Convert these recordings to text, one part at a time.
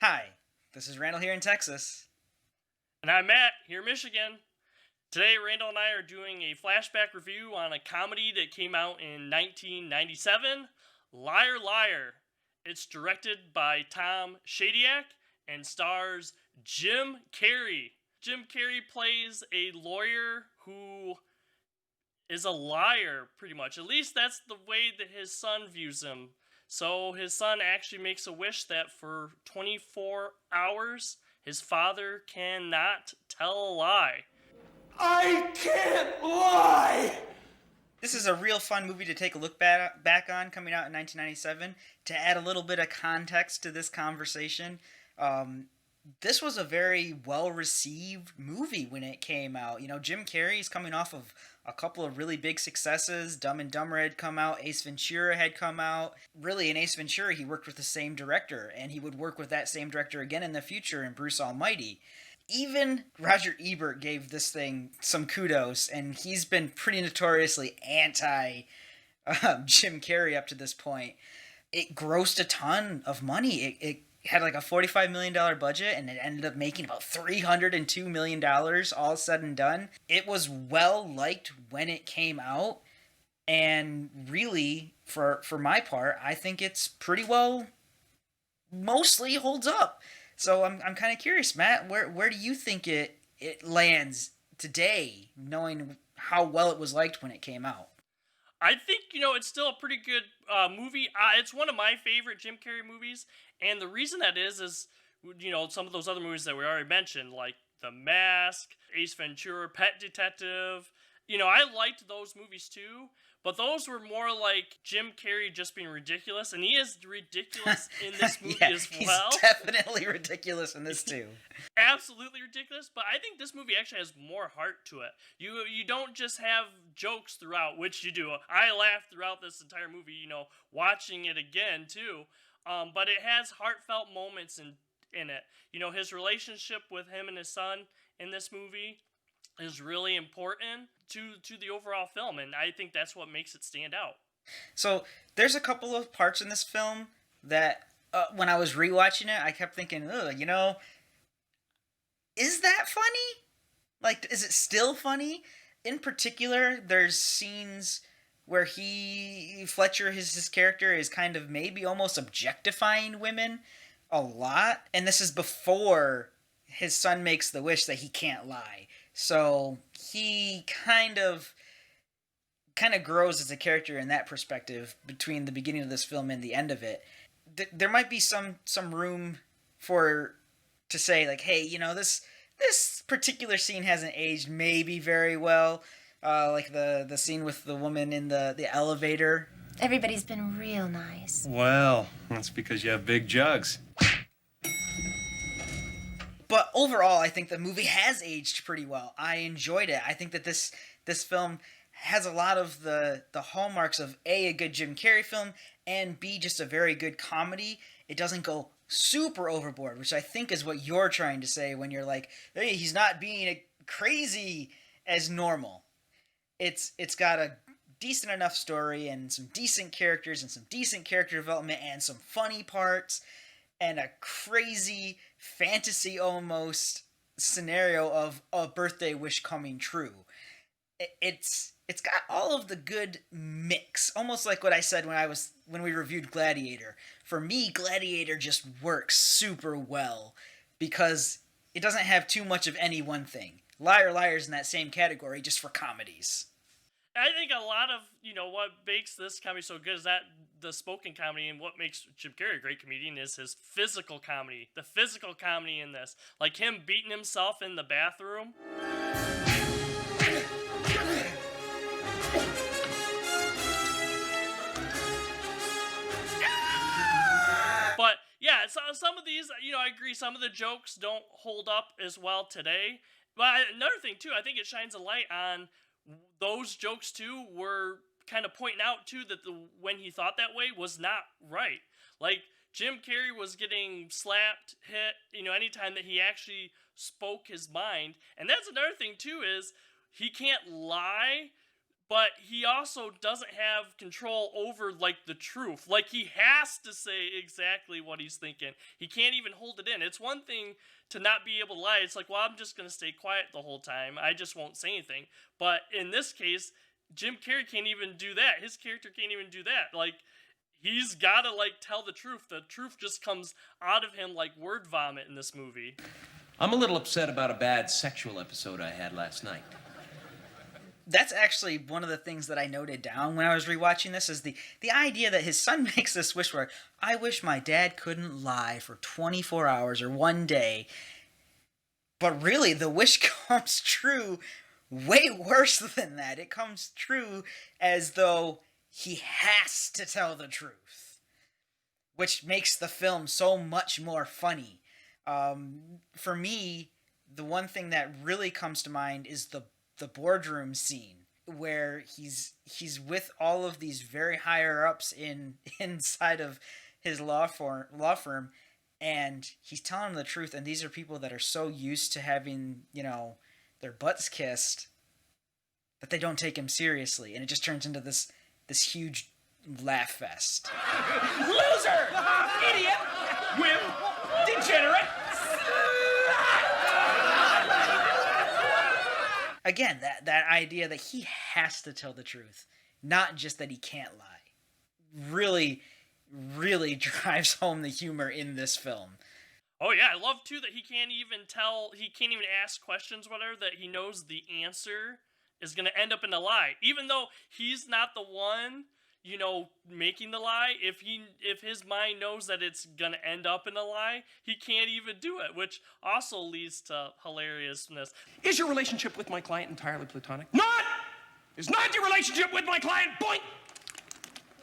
Hi, this is Randall here in Texas. And I'm Matt, here in Michigan. Today, Randall and I are doing a flashback review on a comedy that came out in 1997, Liar Liar. It's directed by Tom Shadyac and stars Jim Carrey. Jim Carrey plays a lawyer who is a liar, pretty much. At least that's the way that his son views him. So his son actually makes a wish that for 24 hours, his father cannot tell a lie. I can't lie! This is a real fun movie to take a look back on, coming out in 1997. To add a little bit of context to this conversation, this was a very well received movie when it came out. Jim Carrey's coming off of a couple of really big successes. Dumb and Dumber had come out, Ace Ventura had come out. Really, in Ace Ventura, he worked with the same director, and he would work with that same director again in the future in Bruce Almighty. Even Roger Ebert gave this thing some kudos, and he's been pretty notoriously anti Jim Carrey up to this point. It grossed a ton of money. It had like a $45 million budget, and it ended up making about $302 million all said and done. It was well liked when it came out, and really, for my part, I think it's pretty well mostly holds up. So I'm kind of curious, Matt. Where do you think it lands today, knowing how well it was liked when it came out? I think, it's still a pretty good movie. It's one of my favorite Jim Carrey movies. And the reason that is, some of those other movies that we already mentioned, like The Mask, Ace Ventura, Pet Detective. I liked those movies too, but those were more like Jim Carrey just being ridiculous, and he is ridiculous in this movie Yeah, as he's well. definitely ridiculous in this too. Absolutely ridiculous, but I think this movie actually has more heart to it. You don't just have jokes throughout, which you do. I laughed throughout this entire movie, watching it again too. But it has heartfelt moments in it. His relationship with him and his son in this movie is really important to the overall film, and I think that's what makes it stand out. So there's a couple of parts in this film that when I was rewatching it, I kept thinking, ugh, is that funny? Like, is it still funny? In particular, there's scenes where Fletcher, his character, is kind of maybe almost objectifying women a lot. And this is before his son makes the wish that he can't lie. So he kind of grows as a character in that perspective between the beginning of this film and the end of it. There might be some room for to say like, hey, this particular scene hasn't aged maybe very well. Like the scene with the woman in the elevator. Everybody's been real nice. Well, that's because you have big jugs. But overall, I think the movie has aged pretty well. I enjoyed it. I think that this film has a lot of the hallmarks of a good Jim Carrey film, and B, just a very good comedy. It doesn't go super overboard, which I think is what you're trying to say when you're like, hey, he's not being crazy as normal. It's got a decent enough story and some decent characters and some decent character development and some funny parts and a crazy fantasy almost scenario of a birthday wish coming true. It's got all of the good mix, almost like what I said when we reviewed Gladiator. For me, Gladiator just works super well because it doesn't have too much of any one thing. Liar Liar's in that same category just for comedies. I think a lot of, what makes this comedy so good is that the spoken comedy, and what makes Jim Carrey a great comedian is his physical comedy. The physical comedy in this. Like him beating himself in the bathroom. But yeah, so some of these, I agree, some of the jokes don't hold up as well today. But another thing, too, I think it shines a light on those jokes, too, were kind of pointing out, too, that when he thought that way was not right. Like, Jim Carrey was getting slapped, hit, anytime that he actually spoke his mind. And that's another thing, too, is he can't lie but he also doesn't have control over like the truth. Like he has to say exactly what he's thinking. He can't even hold it in. It's one thing to not be able to lie. It's like, well, I'm just gonna stay quiet the whole time. I just won't say anything. But in this case, Jim Carrey can't even do that. His character can't even do that. Like he's gotta like tell the truth. The truth just comes out of him like word vomit in this movie. I'm a little upset about a bad sexual episode I had last night. That's actually one of the things that I noted down when I was rewatching this is the idea that his son makes this wish where I wish my dad couldn't lie for 24 hours or one day. But really, the wish comes true way worse than that. It comes true as though he has to tell the truth, which makes the film so much more funny. For me, the one thing that really comes to mind is the boardroom scene where he's with all of these very higher ups inside of his law firm, and he's telling them the truth, and these are people that are so used to having, their butts kissed that they don't take him seriously, and it just turns into this huge laugh fest. Loser! Idiot! Wimp! Degenerate! Again, that idea that he has to tell the truth, not just that he can't lie, really, really drives home the humor in this film. Oh yeah, I love too that he can't even ask questions, whatever, that he knows the answer is gonna end up in a lie. Even though he's not the one, making the lie, if his mind knows that it's gonna end up in a lie, he can't even do it, which also leads to hilariousness. Is your relationship with my client entirely platonic? Not! Is not your relationship with my client, boink!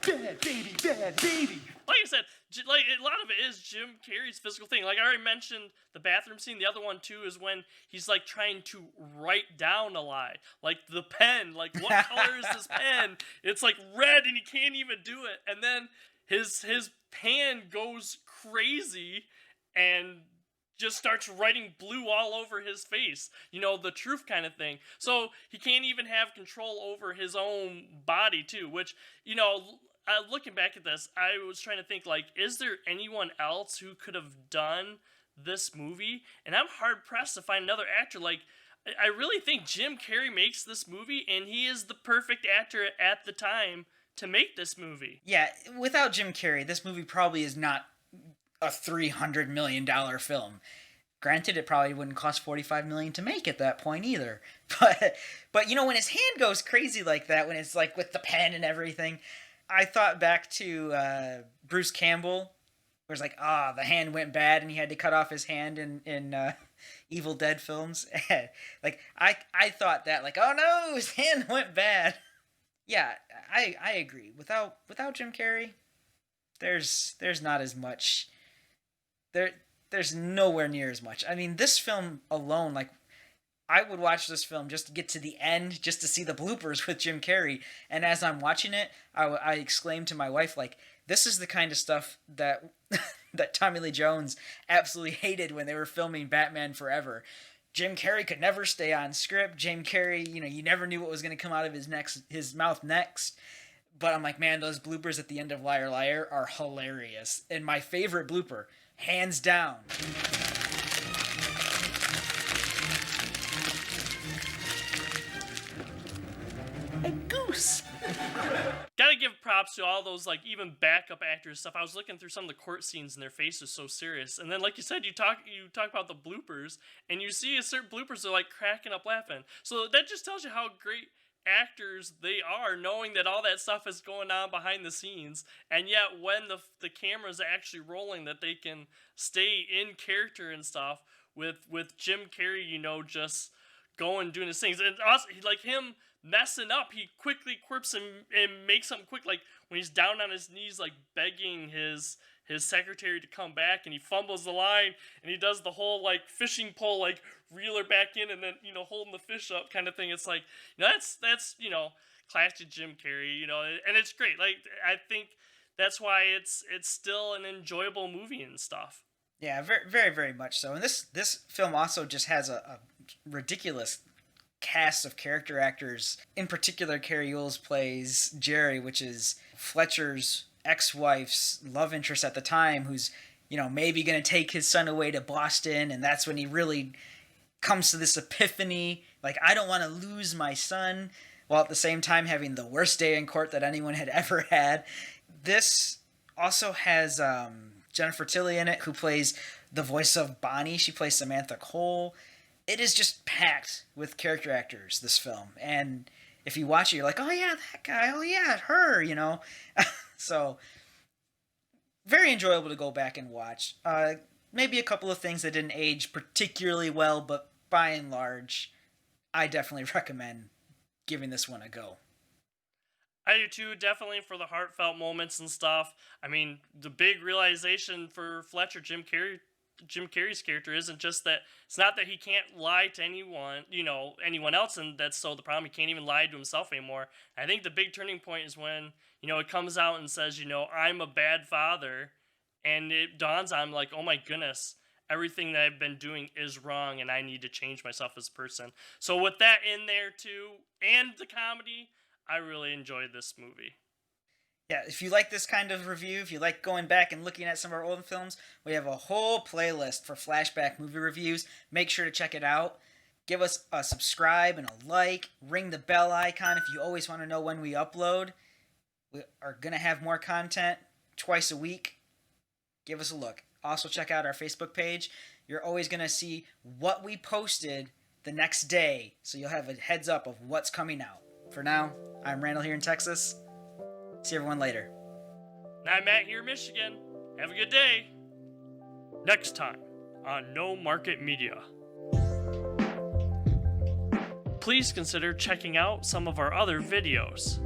Bad baby, bad baby. Like I said, like a lot of it is Jim Carrey's physical thing. Like I already mentioned the bathroom scene. The other one too is when he's like trying to write down a lie. Like the pen, like what color is this pen? It's like red and he can't even do it. And then his pen goes crazy and just starts writing blue all over his face. The truth kind of thing. So he can't even have control over his own body too, which, looking back at this, I was trying to think, like, is there anyone else who could have done this movie? And I'm hard-pressed to find another actor. Like, I really think Jim Carrey makes this movie, and he is the perfect actor at the time to make this movie. Yeah, without Jim Carrey, this movie probably is not a $300 million film. Granted, it probably wouldn't cost $45 million to make at that point either. But when his hand goes crazy like that, when it's like with the pen and everything, I thought back to Bruce Campbell, where it's like, the hand went bad and he had to cut off his hand in Evil Dead films. Like, I thought that, like, oh no, his hand went bad. Yeah, I agree. Without Jim Carrey, there's not as much. There's nowhere near as much. I mean, this film alone, like, I would watch this film just to get to the end, just to see the bloopers with Jim Carrey. And as I'm watching it, I exclaimed to my wife, like, this is the kind of stuff that that Tommy Lee Jones absolutely hated when they were filming Batman Forever. Jim Carrey could never stay on script. Jim Carrey, you never knew what was going to come out of his mouth next. But I'm like, man, those bloopers at the end of Liar Liar are hilarious. And my favorite blooper, hands down, A goose. Gotta give props to all those, like, even backup actors and stuff. I was looking through some of the court scenes and their faces so serious. And then, like you said, you talk about the bloopers, and you see a certain bloopers are, like, cracking up laughing. So that just tells you how great actors they are, knowing that all that stuff is going on behind the scenes. And yet, when the camera's actually rolling, that they can stay in character and stuff with Jim Carrey, just going, doing his things. And also, like, him messing up, he quickly quips and makes something quick, like when he's down on his knees, like begging his secretary to come back, and he fumbles the line, and he does the whole like fishing pole, like reel her back in, and then holding the fish up kind of thing. It's like, that's classic Jim Carrey, and it's great. Like, I think that's why it's still an enjoyable movie and stuff. Yeah, very, very, very much so. And this film also just has a ridiculous cast of character actors. In particular, Carrey Yules plays Jerry, which is Fletcher's ex-wife's love interest at the time, who's, you know, maybe going to take his son away to Boston, and that's when he really comes to this epiphany, like, I don't want to lose my son, while at the same time having the worst day in court that anyone had ever had. This also has Jennifer Tilly in it, who plays the voice of Bonnie. She plays Samantha Cole. It is just packed with character actors, this film. And if you watch it, you're like, oh yeah, that guy, oh yeah, her, you know. So, very enjoyable to go back and watch. Maybe a couple of things that didn't age particularly well, but by and large, I definitely recommend giving this one a go. I do too, definitely for the heartfelt moments and stuff. I mean, the big realization for Fletcher, Jim Carrey's character, isn't just that, it's not that he can't lie to anyone, you know, anyone else, and that's so the problem, he can't even lie to himself anymore. I think the big turning point is when, you know, it comes out and says, you know, I'm a bad father, and it dawns on him like, oh my goodness, everything that I've been doing is wrong, and I need to change myself as a person. So with that in there too, and the comedy, I really enjoyed this movie. Yeah, if you like this kind of review, if you like going back and looking at some of our old films, we have a whole playlist for Flashback movie reviews. Make sure to check it out. Give us a subscribe and a like. Ring the bell icon if you always want to know when we upload. We are going to have more content twice a week. Give us a look. Also, check out our Facebook page. You're always going to see what we posted the next day, so you'll have a heads up of what's coming out. For now, I'm Randall here in Texas. See everyone later. And I'm Matt here in Michigan. Have a good day. Next time on No Market Media. Please consider checking out some of our other videos.